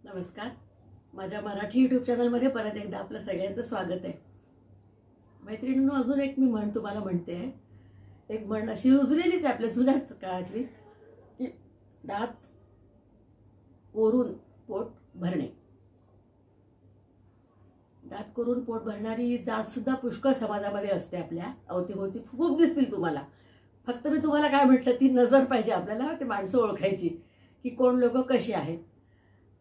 नमस्कार. माझ्या मराठी यूट्यूब चॅनलमध्ये परत एकदा आपलं सगळ्यांचं स्वागत आहे. मैत्रिणींनो, अजून एक मी म्हण तुम्हाला म्हणते आहे. एक म्हण अशी रुजलेलीच आहे आपल्या जुन्याच काळातली, की दात कोरून पोट भरणे. दात कोरून पोट भरणारी जात सुद्धा पुष्कळ समाजामध्ये असते. आपल्या अवतीभोवती खूप दिसतील तुम्हाला. फक्त मी तुम्हाला काय म्हटलं, ती नजर पाहिजे आपल्याला, ते माणसं ओळखायची की कोण लोक कशी आहेत.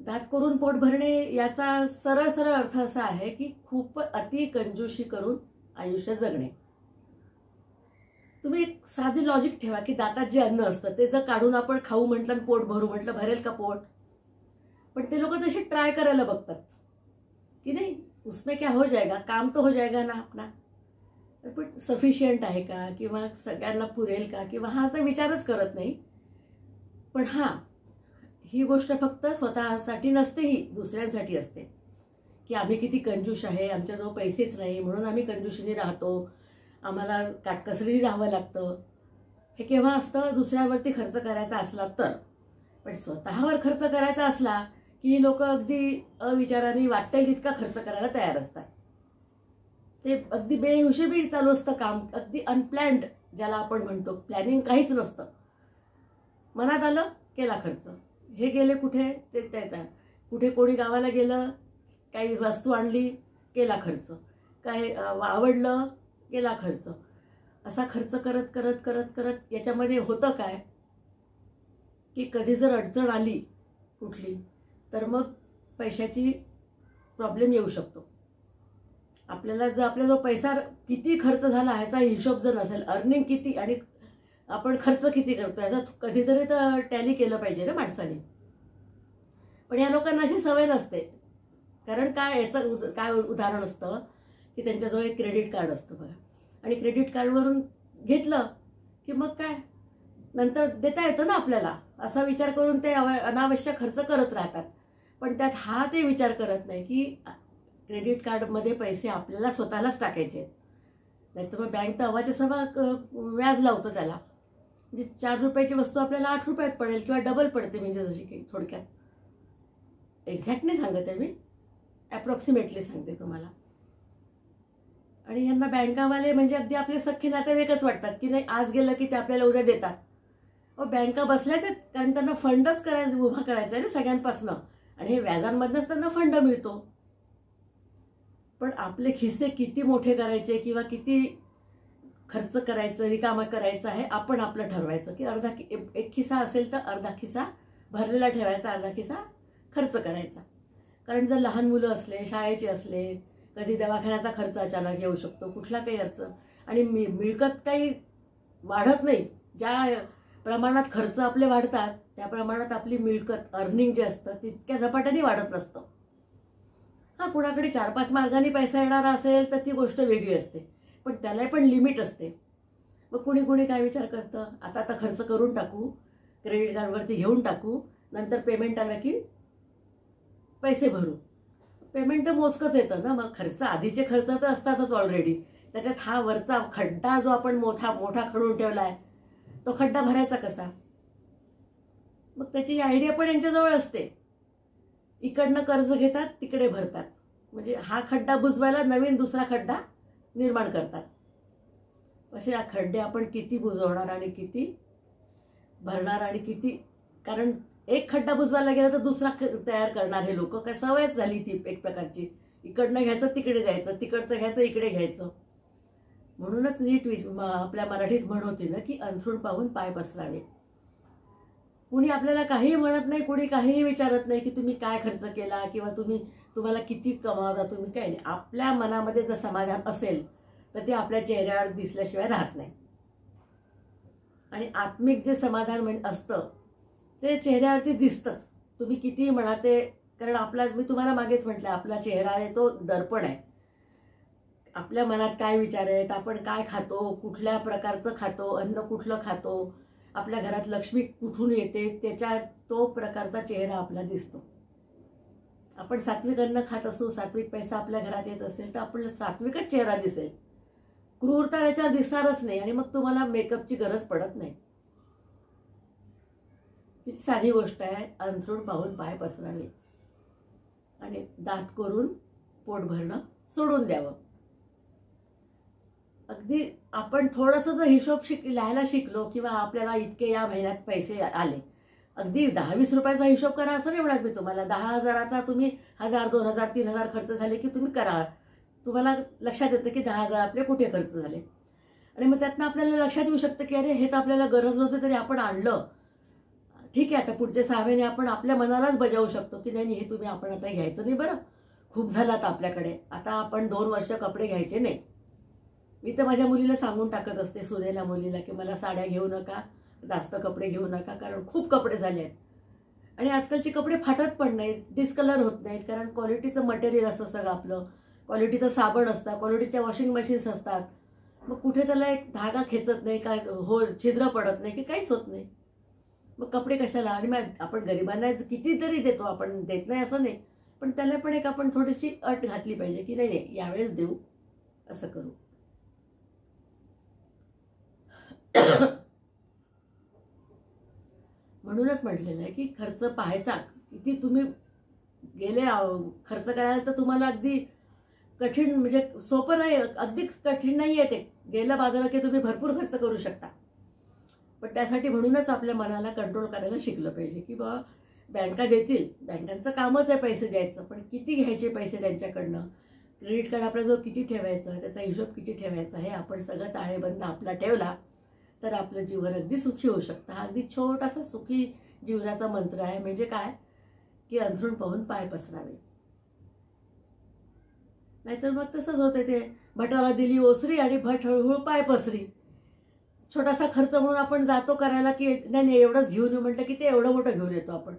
दात करून पोट भरणे याचा सरळ सरळ अर्थ असा आहे की खूप अति कंजूशी करून आयुष्य जगणे. तुम्ही एक साधी लॉजिक ठेवा की दातात जे अन्न असतं ते जर काढून आपण खाऊ म्हटलं, पोट भरू म्हटलं, भरेल का पोट? पण ते लोक तसे ट्राय करायला बघतात की नाही, उसमें क्या हो जाएगा, काम तो हो जाएगा ना अपना. पण सफिशियंट आहे का, किंवा सगळ्यांना पुरेल का, किंवा हा असा विचारच करत नाही. पण हा, ही गोष्ट फक्त स्वतःसाठी नसते, ही दुसऱ्यांसाठी असते की आम्ही किती कंजूष आहे, आमच्याजवळ पैसेच नाही म्हणून आम्ही कंजूशीने राहतो, आम्हाला काटकसरीने राहावं लागतं. हे केव्हा असतं? दुसऱ्यावरती खर्च करायचा असला तर. पण स्वतःवर खर्च करायचा असला की लोक अगदी अविचाराने वाटेल तितका खर्च करायला तयार असतात. ते अगदी बेहिशोबी चालू असतं काम, अगदी अनप्लॅन्ड, ज्याला आपण म्हणतो. प्लॅनिंग काहीच नसतं. मनात आलं, केला खर्च. हे गेले कुठे, ते कुठे कोणी गावाला गेलं, काही वस्तू आणली, केला खर्च. काय आवडलं, केला खर्च. असा खर्च करत करत करत करत याच्यामध्ये होतं काय की कधी जर अडचण आली कुठली, तर मग पैशाची प्रॉब्लेम येऊ शकतो. आपल्याला जर आपला जो पैसा किती खर्च झाला ह्याचा हिशोब जर नसेल, अर्निंग किती आणि आपण खर्च किती करतो याचा कधीतरी तर टॅली केलं पाहिजे ना माणसाने. पण या लोकांना अशी सवय नसते. कारण काय, याचं काय उदाहरण असतं की त्यांच्याजवळ एक क्रेडिट कार्ड असतं बघा, आणि क्रेडिट कार्डवरून घेतलं की मग काय, नंतर देता येतं ना आपल्याला, असा विचार करून ते अनावश्यक खर्च करत राहतात. पण त्यात हा ते विचार करत नाही की क्रेडिट कार्डमध्ये पैसे आपल्याला स्वतःलाच टाकायचे आहेत. नाहीतर मग बँक तर अवाच्या सवा व्याज लावतं त्याला. म्हणजे 4 रुपयाची वस्तू आपल्याला 8 रुपयात पडेल किंवा डबल पडते. म्हणजे जशी काही, थोडक्यात एक्झॅक्ट नाही सांगत आहे मी, अप्रॉक्सिमेटली सांगते तुम्हाला. आणि यांना बँकावाले म्हणजे अगदी आपले सख्खे नातेवाईकच वाटतात की नाही, आज गेलं की ते आपल्याला उद्या देतात. बँका बसल्याच आहेत, कारण त्यांना फंडच करायचं, उभा करायचा आहे ना सगळ्यांपासनं, आणि हे व्याजांमधनच त्यांना फंड मिळतो. पण आपले खिस्से किती मोठे करायचे किंवा किती खर्च करायचं, रिकामा करायचं आहे आपण आपलं ठरवायचं. की एक खिसा असेल तर अर्धा खिसा भरलेला ठेवायचा, अर्धा खिसा खर्च करायचा. कारण जर लहान मुलं असले, शाळेचे असले, कधी दवाखान्याचा खर्च अचानक येऊ शकतो, कुठला काही अर्थ, आणि मिळकत काही वाढत नाही. ज्या प्रमाणात खर्च आपले वाढतात त्या प्रमाणात आपली मिळकत, अर्निंग जे असतं तितक्या झपाट्याने वाढत नसतं. हा, कुणाकडे 4-5 मार्गाने पैसा येणारा असेल तर ती गोष्ट वेगळी असते, पण त्याला पण लिमिट असते. मग कुणी काय विचार करतं, आता खर्च करून टाकू, क्रेडिट कार्डवरती घेऊन टाकू, नंतर पेमेंट आला की पैसे भरू. पेमेंट तर मोजकंच येतं ना. मग खर्च, आधीचे खर्च तर असतातच ऑलरेडी, त्याच्यात हा वरचा खड्डा जो आपण मोठा खडून ठेवलाय, तो खड्डा भरायचा कसा? मग त्याची आयडिया पण यांच्याजवळ असते. इकडनं कर्ज घेतात, तिकडे भरतात, म्हणजे हा खड्डा बुजवायला नवीन दुसरा खड्डा निर्माण करतात. असे खड्डे आपण किती बुजवणार आणि किती भरणार आणि किती, कारण एक खड्डा बुजवायला गेला तर दुसरा तयार करणार हे लोक. काय सवयच झाली ती एक प्रकारची, इकडनं घ्यायचं तिकडे जायचं, तिकडचं घ्यायचं इकडे घ्यायचं. म्हणूनच नीट आपल्या मराठीत म्हण होती ना की अंथरूण पाहून पाय पसरावे. कुणी आपल्याला काही म्हणत नाही, कुणी काहीही विचारत नाही की तुम्ही काय खर्च केला किंवा तुम्हाला किती कमावता, तुम्ही काय नाही. आपल्या मनामध्ये जर समाधान असेल तर ते आपल्या चेहऱ्यावर दिसल्याशिवाय राहत नाही. आणि आत्मिक जे समाधान असतं ते चेहऱ्यावरती दिसतंच. तुम्ही कितीही म्हणा ते, कारण मी तुम्हाला मागेच म्हटलं, आपला चेहरा आहे तो दर्पण आहे. आपल्या मनात काय विचार आहेत, आपण काय खातो, कुठल्या प्रकारचं खातो, अन्न कुठलं खातो, आपल्या घरात लक्ष्मी कुठून येते, त्याच्या तो प्रकारचा चेहरा आपला दिसतो. आपण सात्विक अन्न खात असू, सात्विक पैसा आपल्या घरात येत असेल तर आपला सात्विकच चेहरा दिसेल. क्रूरता त्याच्यावर दिसणारच नाही, आणि मग तुम्हाला मेकअपची गरज पडत नाही. किती साधी गोष्ट आहे, अंथरूण पाहून पाय पसरावे. आणि दात करून पोट भरणं सोडून द्यावं. अगदी आपण थोडंसं जर हिशोब लिहायला शिकलो किंवा आपल्याला इतके या महिन्यात पैसे आले, अगदी 10-20 रुपयाचा हिशोब करा असं नाही म्हणत मी तुम्हाला. 10,000चा तुम्ही 1,000, 2,000, 3,000 खर्च झाले की तुम्ही करा. तुम्हाला लक्षात येतं की 10,000 आपले कुठे खर्च झाले. आणि मग त्यातनं आपल्याला लक्षात येऊ शकतं की अरे हे तर आपल्याला गरज नव्हती तरी आपण आणलं. ठीक आहे, आता पुढचे 6 महिने आपण आपल्या मनालाच बजावू शकतो की नाही हे तुम्ही आपण आता घ्यायचं नाही बरं, खूप झालं आता आपल्याकडे, आता आपण 2 वर्ष कपडे घ्यायचे नाही. मी तर माझ्या मुलीला सांगून टाकत असते, सुनेला मुलीला, की मला साड्या घेऊ नका, जास्त कपडे घेऊ नका, कारण खूप कपडे झाले आहेत. आणि आजकालचे कपडे फाटत पण नाहीत, डिस्कलर होत नाहीत, कारण क्वालिटीचं मटेरियल असतं सगळं आपलं, क्वालिटीचं साबण असतं, क्वालिटीच्या वॉशिंग मशीन्स असतात. मग कुठे त्याला एक धागा खेचत नाही, काय हो छिद्र पडत नाही की काहीच होत नाही. मग कपडे कशाला. आणि मग आपण गरिबांना कितीतरी देतो, आपण देत नाही असं नाही, पण त्याला पण एक आपण थोडीशी अट घातली पाहिजे की नाही नाही यावेळेस देऊ, असं करू. म्हणूनच म्हटलेलं आहे की खर्च पाहायचा किती. तुम्ही गेले खर्च करायला तर तुम्हाला अगदी कठीण, म्हणजे सोपं नाही, अगदी कठीण नाही आहे ते. गेलं बाजारात की तुम्ही भरपूर खर्च करू शकता. पण त्यासाठी म्हणूनच आपल्या मनाला कंट्रोल करायला शिकलं पाहिजे की बाबा बँका देतील, बँकांचं कामच आहे पैसे द्यायचं, पण किती घ्यायचे पैसे त्यांच्याकडनं, क्रेडिट कार्ड आपल्याजवळ किती ठेवायचं, त्याचा हिशोब किती ठेवायचा, हे आपण सगळं ताळेबंद आपला ठेवला तर आपलं जीवन अगदी सुखी होऊ शकतं. हा अगदी छोटासा सुखी जीवनाचा मंत्र आहे. म्हणजे काय की अंथरूण पाहून पाय पसरावे. नाहीतर मग तसंच होते, ते भटाला दिली ओसरी आणि भट हळूहळू पाय पसरी. छोटासा खर्च म्हणून आपण जातो करायला की नाही नाही एवढंच घेऊन येऊ म्हटलं की ते एवढं मोठं घेऊन येतो आपण,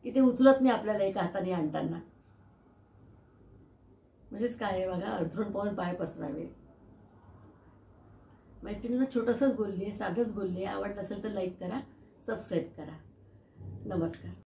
की ते उचलत नाही आपल्याला एका हाताने आणताना. म्हणजेच काय आहे बघा, अंथरूण पाहून पाय पसरावे. मैत्रिणींना छोटंसंच बोलली आहे, साधंच बोलली आहे. आवडलं असेल तर लाईक करा, सबस्क्राईब करा. नमस्कार.